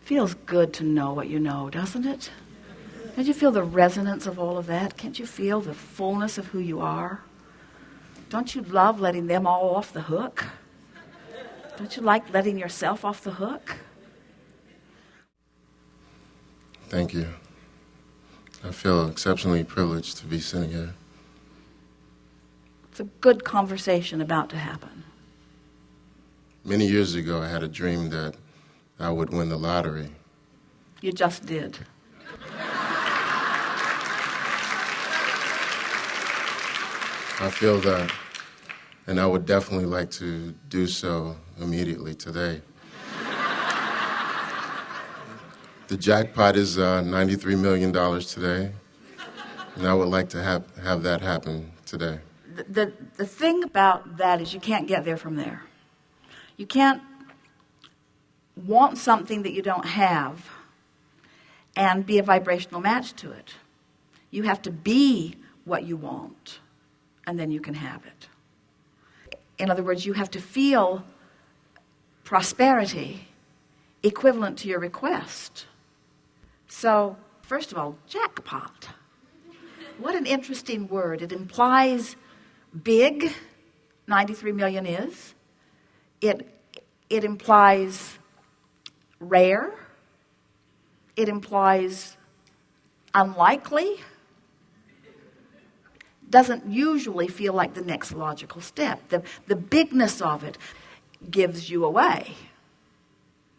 Feels good to know what you know, doesn't it? Don't you feel the resonance of all of that? Can't you feel the fullness of who you are? Don't you love letting them all off the hook? Don't you like letting yourself off the hook? Thank you. I feel exceptionally privileged to be sitting here. It's a good conversation about to happen. Many years ago, I had a dream that I would win the lottery. You just did. I feel that, and I would definitely like to do so immediately today. The jackpot is $93 million today, and I would like to have that happen today. The thing about that is you can't get there from there. You can't want something that you don't have and be a vibrational match to it. You have to be what you want, and then you can have it. In other words, you have to feel prosperity equivalent to your request. So, first of all, jackpot. What an interesting word. It implies big, 93 million is. It implies rare. It implies unlikely. Doesn't usually feel like the next logical step. The bigness of it gives you away.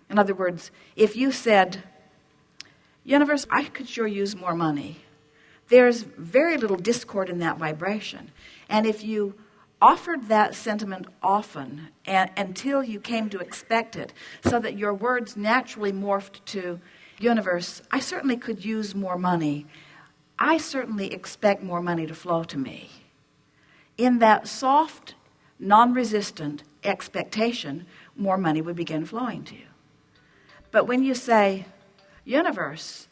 In other words, if you said, universe, I could sure use more money, there's very little discord in that vibration. And if you offered that sentiment often until you came to expect it, so that your words naturally morphed to, universe, I certainly could use more money. I certainly expect more money to flow to me. In that soft, non-resistant expectation, more money would begin flowing to you. But when you say, universe,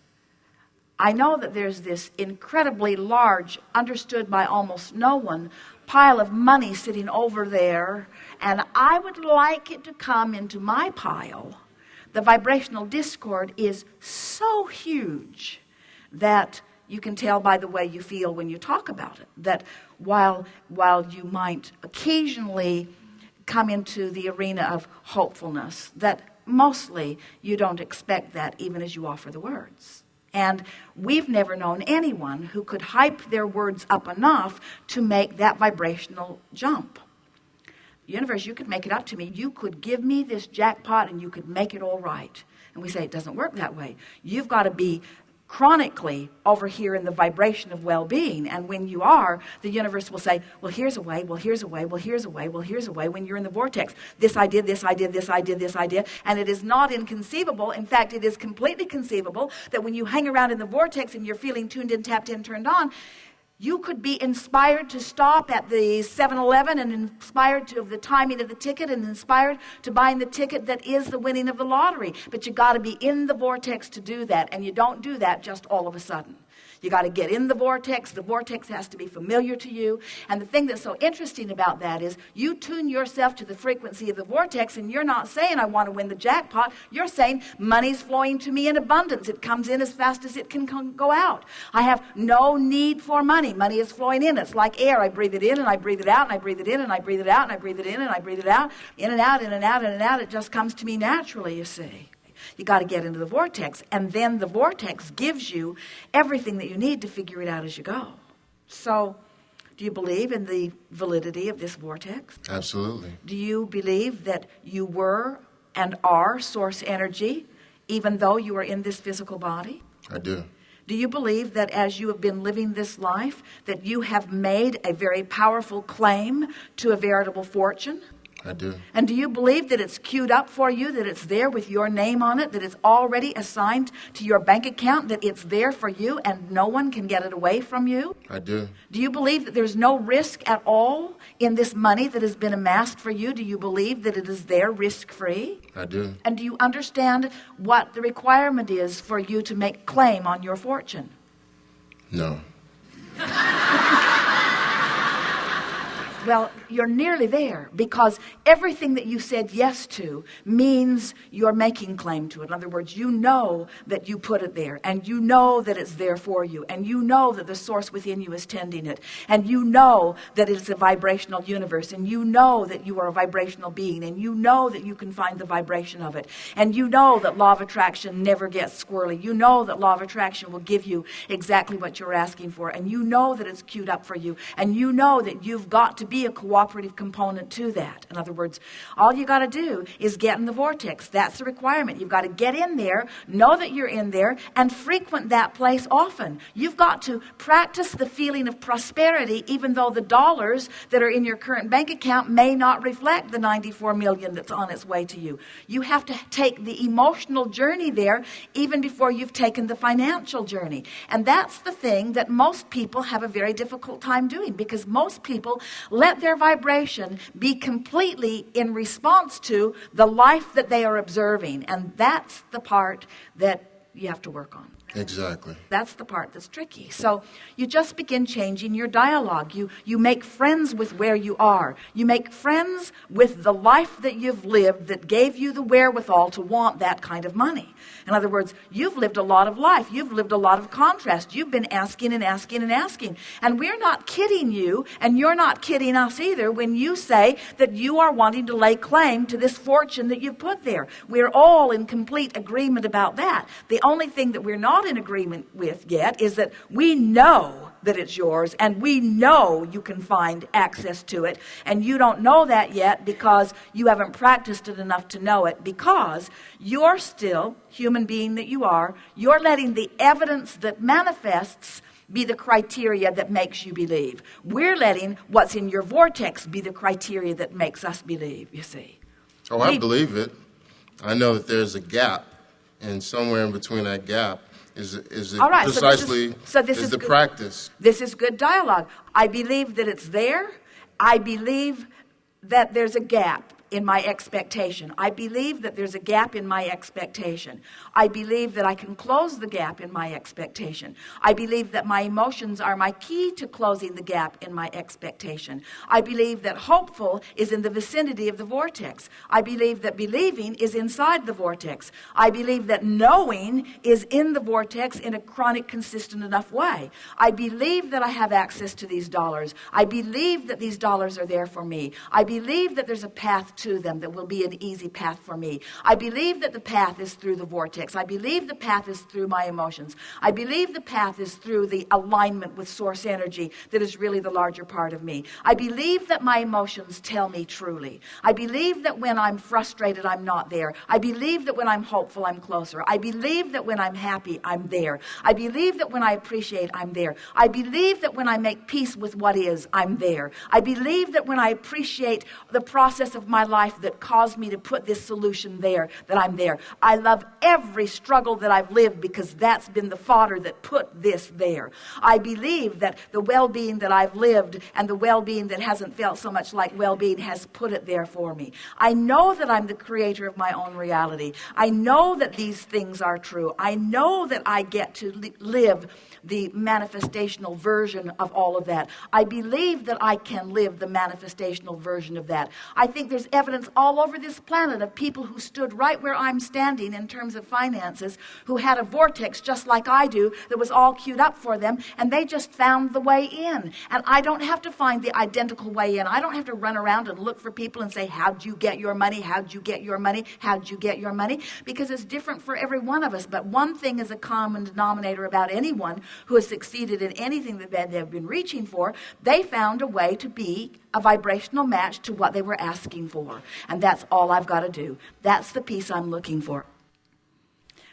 I know that there's this incredibly large, understood by almost no one, pile of money sitting over there, and I would like it to come into my pile. The vibrational discord is so huge that you can tell by the way you feel when you talk about it, that while you might occasionally come into the arena of hopefulness, that mostly you don't expect that even as you offer the words. And we've never known anyone who could hype their words up enough to make that vibrational jump. Universe, you could make it up to me. You could give me this jackpot and you could make it all right. And we say it doesn't work that way. You've got to be chronically over here in the vibration of well-being, and when you are, the universe will say, well, here's a way, well, here's a way, well, here's a way, well, here's a way. When you're in the vortex, this I did, this I did, this I did, this I did, and it is not inconceivable. In fact, it is completely conceivable that when you hang around in the vortex and you're feeling tuned in, tapped in, turned on, you could be inspired to stop at the 7-Eleven and inspired to the timing of the ticket and inspired to buying the ticket that is the winning of the lottery. But you got to be in the vortex to do that, and you don't do that just all of a sudden. You got to get in the vortex. The vortex has to be familiar to you. And the thing that's so interesting about that is you tune yourself to the frequency of the vortex, and you're not saying, I want to win the jackpot. You're saying, money's flowing to me in abundance. It comes in as fast as it can go out. I have no need for money. Money is flowing in. It's like air. I breathe it in, and I breathe it out, and I breathe it in, and I breathe it out, and I breathe it in, and I breathe it out. In and out, in and out, in and out. It just comes to me naturally, you see. You got to get into the vortex, and then the vortex gives you everything that you need to figure it out as you go. So, do you believe in the validity of this vortex? Absolutely. Do you believe that you were and are source energy, even though you are in this physical body? I do. Do you believe that as you have been living this life, that you have made a very powerful claim to a veritable fortune? I do. And do you believe that it's queued up for you, that it's there with your name on it, that it's already assigned to your bank account, that it's there for you and no one can get it away from you? I do. Do you believe that there's no risk at all in this money that has been amassed for you? Do you believe that it is there risk-free? I do. And do you understand what the requirement is for you to make claim on your fortune? Well, you're nearly there, because everything that you said yes to means you're making claim to it. In other words, you know that you put it there, and you know that it's there for you, and you know that the source within you is tending it, and you know that it's a vibrational universe, and you know that you are a vibrational being, and you know that you can find the vibration of it, and you know that law of attraction never gets squirrely. You know that law of attraction will give you exactly what you're asking for, and you know that it's queued up for you, and you know that you've got to be a cooperative component to that. In other words, all you got to do is get in the vortex. That's the requirement. You've got to get in there, know that you're in there, and frequent that place often. You've got to practice the feeling of prosperity, even though the dollars that are in your current bank account may not reflect the 94 million that's on its way to you. You have to take the emotional journey there even before you've taken the financial journey. And that's the thing that most people have a very difficult time doing, because most people let their vibration be completely in response to the life that they are observing. And that's the part that you have to work on. Exactly. That's the part that's tricky. So you just begin changing your dialogue. You make friends with where you are. You make friends with the life that you've lived that gave you the wherewithal to want that kind of money. In other words, you've lived a lot of life. You've lived a lot of contrast. You've been asking and asking and asking. And we're not kidding you, and you're not kidding us either, when you say that you are wanting to lay claim to this fortune that you've put there. We're all in complete agreement about that. The only thing that we're not in agreement with yet is that we know that it's yours, and we know you can find access to it, and you don't know that yet because you haven't practiced it enough to know it, because you're still, human being that you are, you're letting the evidence that manifests be the criteria that makes you believe. We're letting what's in your vortex be the criteria that makes us believe, you see. Oh, I believe it. I know that there's a gap, and somewhere in between that gap is all right, precisely this is the good practice. This is good dialogue. I believe that it's there. I believe that there's a gap in my expectation. I believe that there's a gap in my expectation. I believe that I can close the gap in my expectation. I believe that my emotions are my key to closing the gap in my expectation. I believe that hopeful is in the vicinity of the vortex. I believe that believing is inside the vortex. I believe that knowing is in the vortex in a chronic, consistent enough way. I believe that I have access to these dollars. I believe that these dollars are there for me. I believe that there's a path to them that will be an easy path for me. I believe that the path is through the vortex. I believe the path is through my emotions. I believe the path is through the alignment with source energy that is really the larger part of me. I believe that my emotions tell me truly. I believe that when I'm frustrated, I'm not there. I believe that when I'm hopeful, I'm closer. I believe that when I'm happy, I'm there. I believe that when I appreciate, I'm there. I believe that when I make peace with what is, I'm there. I believe that when I appreciate the process of my life that caused me to put this solution there, that I'm there. I love every struggle that I've lived because that's been the fodder that put this there. I believe that the well-being that I've lived and the well-being that hasn't felt so much like well-being has put it there for me. I know that I'm the creator of my own reality. I know that these things are true. I know that I get to live the manifestational version of all of that. I believe that I can live the manifestational version of that. I think there's evidence all over this planet of people who stood right where I'm standing in terms of finances, who had a vortex just like I do that was all queued up for them, and they just found the way in. And I don't have to find the identical way in. I don't have to run around and look for people and say, how'd you get your money? How'd you get your money? How'd you get your money? Because it's different for every one of us. But one thing is a common denominator about anyone who has succeeded in anything that they've been reaching for. They found a way to be a vibrational match to what they were asking for. And that's all I've got to do. That's the piece I'm looking for.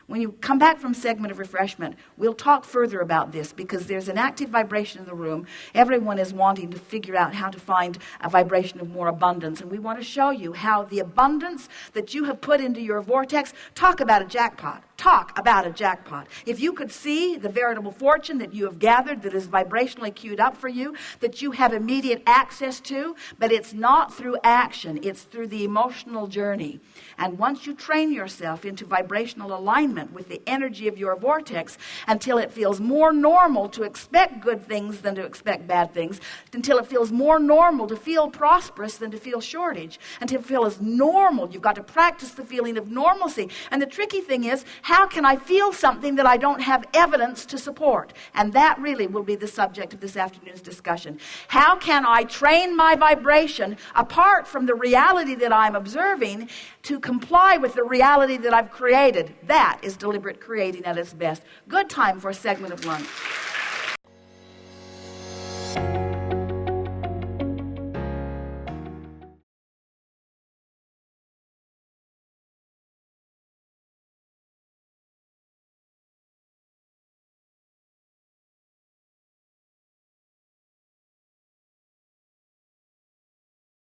When you come back from segment of refreshment, we'll talk further about this because there's an active vibration in the room. Everyone is wanting to figure out how to find a vibration of more abundance. And we want to show you how the abundance that you have put into your vortex, talk about a jackpot. talk about a jackpot. If you could see the veritable fortune that you have gathered that is vibrationally queued up for you, that you have immediate access to, but it's not through action, it's through the emotional journey. And once you train yourself into vibrational alignment with the energy of your vortex until it feels more normal to expect good things than to expect bad things, until it feels more normal to feel prosperous than to feel shortage, until it feels normal. You've got to practice the feeling of normalcy. And the tricky thing is, how can I feel something that I don't have evidence to support? And that really will be the subject of this afternoon's discussion. How can I train my vibration apart from the reality that I'm observing to comply with the reality that I've created? That is deliberate creating at its best. Good time for a segment of lunch.